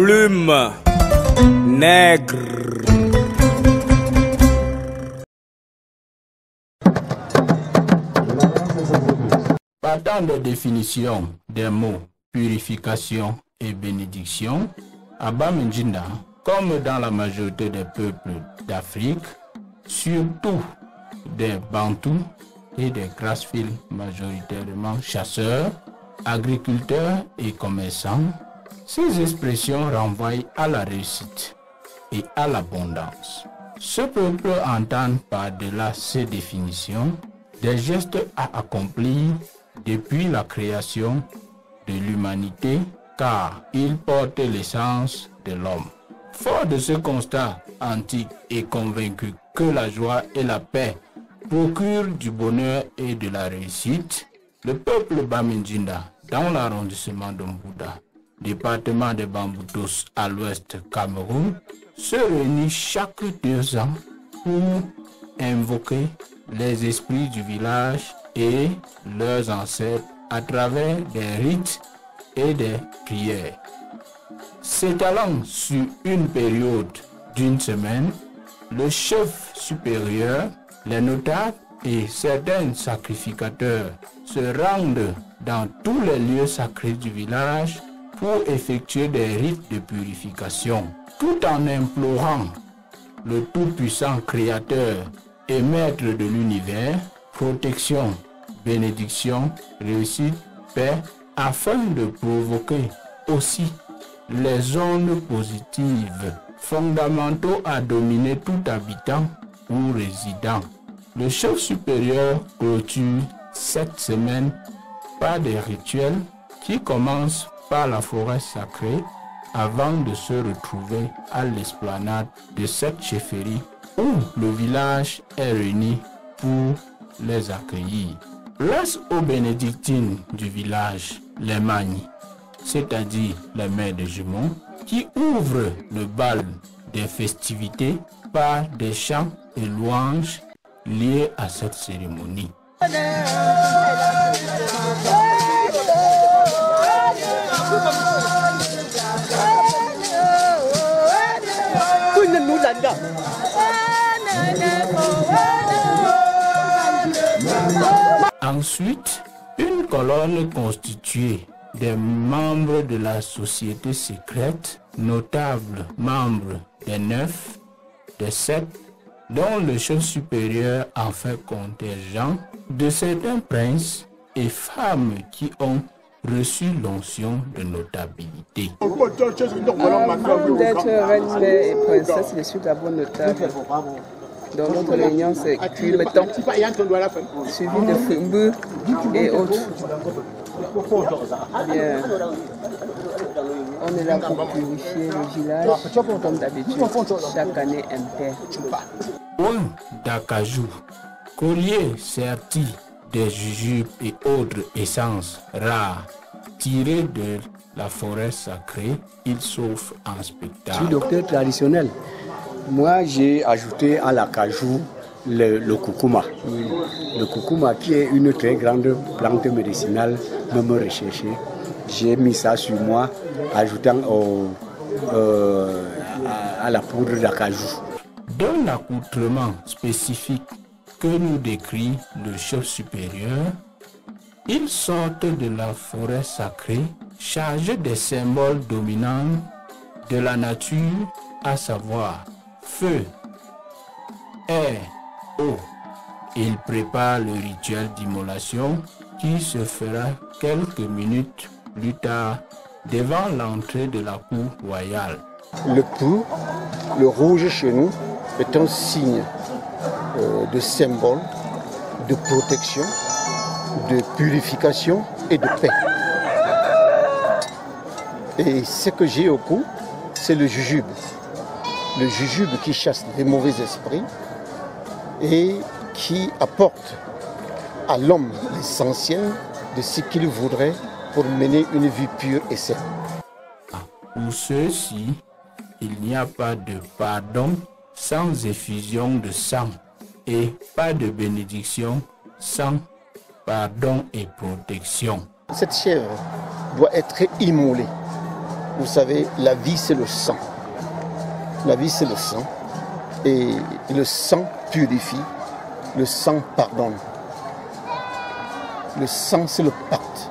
Plume nègre. Partant de définition des mots purification et bénédiction, à Bamindjinda, comme dans la majorité des peuples d'Afrique, surtout des Bantous et des Grasfield majoritairement chasseurs, agriculteurs et commerçants, ces expressions renvoient à la réussite et à l'abondance. Ce peuple entend par-delà ces définitions des gestes à accomplir depuis la création de l'humanité, car il porte l'essence de l'homme. Fort de ce constat antique et convaincu que la joie et la paix procurent du bonheur et de la réussite, le peuple Bamindjinda, dans l'arrondissement d'Ombouda, département de Bamboutos à l'ouest Cameroun, se réunit chaque 2 ans pour invoquer les esprits du village et leurs ancêtres à travers des rites et des prières. S'étalant sur une période d'1 semaine, le chef supérieur, les notables et certains sacrificateurs se rendent dans tous les lieux sacrés du village pour effectuer des rites de purification, tout en implorant le Tout-Puissant Créateur et Maître de l'univers, protection, bénédiction, réussite, paix, afin de provoquer aussi les ondes positives fondamentaux à dominer tout habitant ou résident. Le chef supérieur clôture cette semaine par des rituels qui commencent par la forêt sacrée avant de se retrouver à l'esplanade de cette chefferie où le village est réuni pour les accueillir. Place aux bénédictines du village, les magnes, c'est-à-dire les mères de jumeaux, qui ouvrent le bal des festivités par des chants et louanges liés à cette cérémonie. Ensuite, une colonne constituée des membres de la société secrète, notables membres des 9, des 7, dont le chef supérieur en fait contingent, de certains princes et femmes qui ont reçu l'onction de notabilité. Avant d'être reine, mère et princesse, je suis d'abord notable. Dans notre réunion, c'est Culeton, suivi de Fumbu et autres. Bien. On est là pour purifier le village, comme d'habitude, chaque année impair. Ouin d'acajou, collier serti des jujubes et autres essences rares tirées de la forêt sacrée, il s'offre en spectacle. Je suis docteur traditionnel. Moi, j'ai ajouté à l'acajou le koukouma. Le koukouma qui est une très grande plante médicinale, même recherchée. J'ai mis ça sur moi, ajoutant à la poudre d'acajou. Dans l'accoutrement spécifique que nous décrit le chef supérieur, ils sortent de la forêt sacrée chargés des symboles dominants de la nature, à savoir feu, air, eau. Ils préparent le rituel d'immolation qui se fera quelques minutes plus tard devant l'entrée de la cour royale. Le pou, le rouge chez nous, est un signe de symbole, de protection, de purification et de paix. Et ce que j'ai au cou, c'est le jujube. Le jujube qui chasse les mauvais esprits et qui apporte à l'homme l'essentiel de ce qu'il voudrait pour mener une vie pure et saine. Pour ceux-ci, il n'y a pas de pardon sans effusion de sang et pas de bénédiction sans pardon et protection. Cette chèvre doit être immolée vous savez, la vie c'est le sang. La vie c'est le sang. Et le sang purifie, le sang pardonne. Le sang c'est le pacte.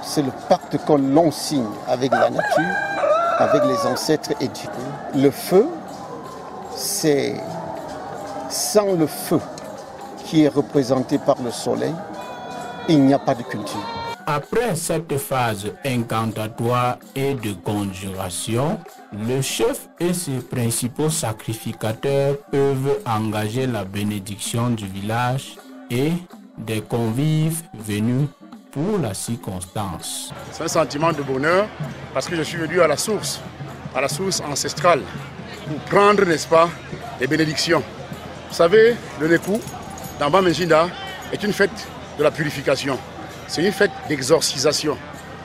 C'est le pacte que l'on signe avec la nature, avec les ancêtres et Dieu. Le feu, c'est sans le feu qui est représenté par le soleil, il n'y a pas de culture. Après cette phase incantatoire et de conjuration, le chef et ses principaux sacrificateurs peuvent engager la bénédiction du village et des convives venus pour la circonstance. C'est un sentiment de bonheur parce que je suis venu à la source ancestrale, pour prendre, n'est-ce pas, les bénédictions. Vous savez, le Nekou, dans Bamenjinda, est une fête de la purification. C'est une fête d'exorcisation.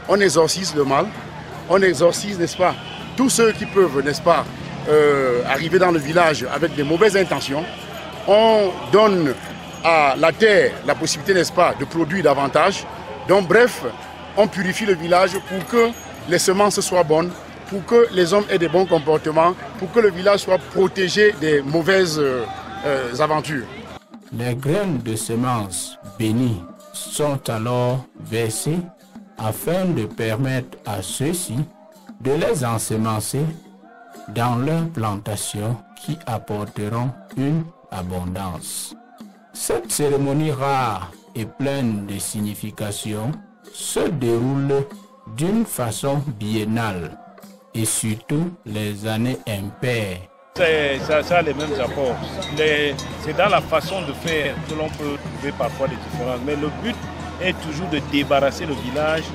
On exorcise le mal, on exorcise, n'est-ce pas, tous ceux qui peuvent, n'est-ce pas, arriver dans le village avec des mauvaises intentions. On donne à la terre la possibilité, n'est-ce pas, de produire davantage. Donc bref, on purifie le village pour que les semences soient bonnes, pour que les hommes aient des bons comportements, pour que le village soit protégé des mauvaises aventures. Les graines de semences bénies sont alors versées afin de permettre à ceux-ci de les ensemencer dans leurs plantations qui apporteront une abondance. Cette cérémonie rare et pleine de signification se déroule d'une façon biennale et surtout les années impaires. Ça a les mêmes apports. C'est dans la façon de faire que l'on peut trouver parfois des différences. Mais le but est toujours de débarrasser le village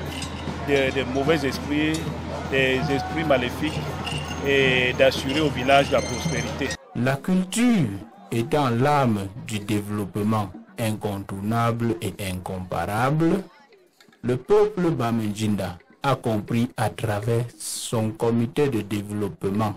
des mauvais esprits, des esprits maléfiques et d'assurer au village la prospérité. La culture étant l'âme du développement incontournable et incomparable, le peuple Bamenjinda a compris à travers son comité de développement.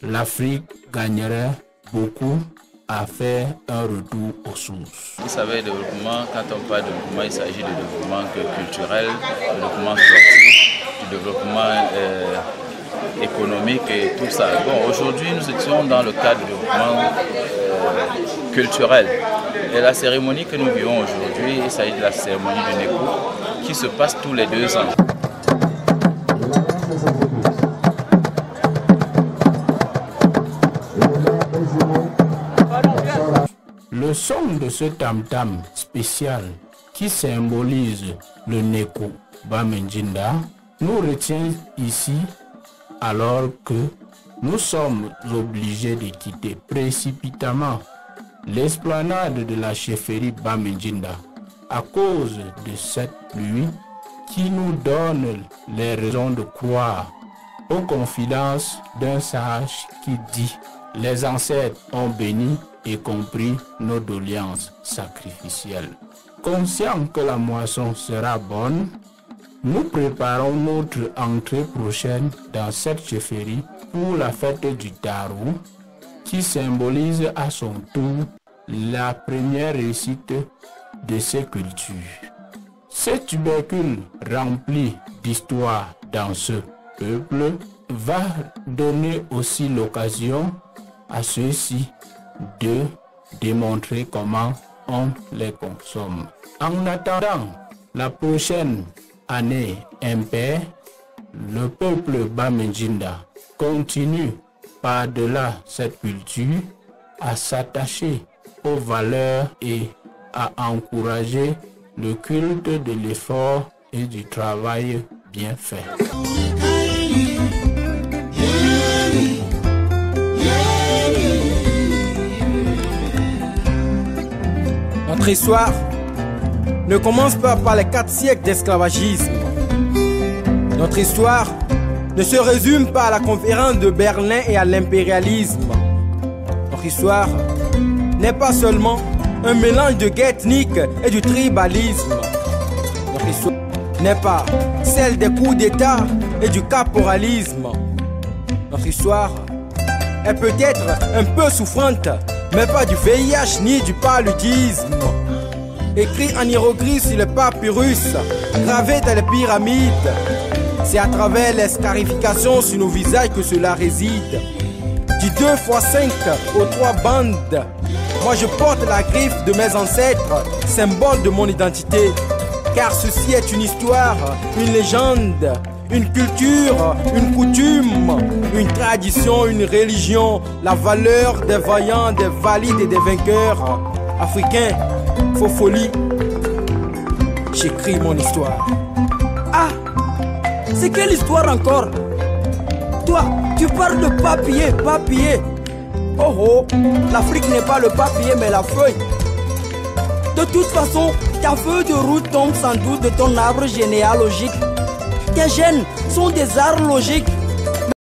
L'Afrique gagnerait beaucoup à faire un retour aux sources. Vous savez, le développement, quand on parle de développement, il s'agit de développement culturel, de développement sportif, du développement économique et tout ça. Bon, aujourd'hui, nous étions dans le cadre du développement culturel. Et la cérémonie que nous vivons aujourd'hui, il s'agit de la cérémonie du Nekou qui se passe tous les 2 ans. Le son de ce tam-tam spécial qui symbolise le Nekou Bamenjinda nous retient ici alors que nous sommes obligés de quitter précipitamment l'esplanade de la chefferie Bamenjinda à cause de cette pluie qui nous donne les raisons de croire aux confidences d'un sage qui dit « Les ancêtres ont béni et compris nos doléances sacrificielles. » Conscients que la moisson sera bonne, nous préparons notre entrée prochaine dans cette chefferie pour la fête du Tarou, qui symbolise à son tour la première réussite de ces cultures. Ce tubercule rempli d'histoire dans ce peuple va donner aussi l'occasion à ceux-ci de démontrer comment on les consomme. En attendant la prochaine année impaire, le peuple Bamenjinda continue par-delà cette culture à s'attacher aux valeurs et à encourager le culte de l'effort et du travail bien fait. Notre histoire ne commence pas par les 4 siècles d'esclavagisme. Notre histoire ne se résume pas à la conférence de Berlin et à l'impérialisme. Notre histoire n'est pas seulement un mélange de guerre ethnique et du tribalisme. Notre histoire n'est pas celle des coups d'État et du caporalisme. Notre histoire est peut-être un peu souffrante, mais pas du VIH ni du paludisme. Écrit en hiéroglyphes sur les papyrus, gravé dans les pyramides, C'est à travers les scarifications sur nos visages que cela réside. Du 2 x 5 aux 3 bandes, moi je porte la griffe de mes ancêtres, symbole de mon identité. Car ceci est une histoire, une légende, une culture, une coutume, une tradition, une religion, la valeur des vaillants, des valides et des vainqueurs. Africains, faux folie, j'écris mon histoire. Ah, c'est quelle histoire encore? Toi, tu parles de papier, papier. Oh oh, l'Afrique n'est pas le papier mais la feuille. De toute façon, ta feuille de route tombe sans doute de ton arbre généalogique. Tes gènes sont des arbres logiques.